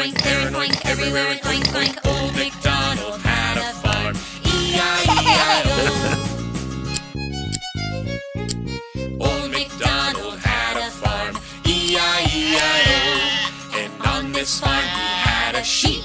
oink, there and oink, everywhere and oink, oink. Old MacDonald had a farm. E-I-E-I-O. Old MacDonald had a farm. E-I-E-I-O. And on this farm he had a sheep,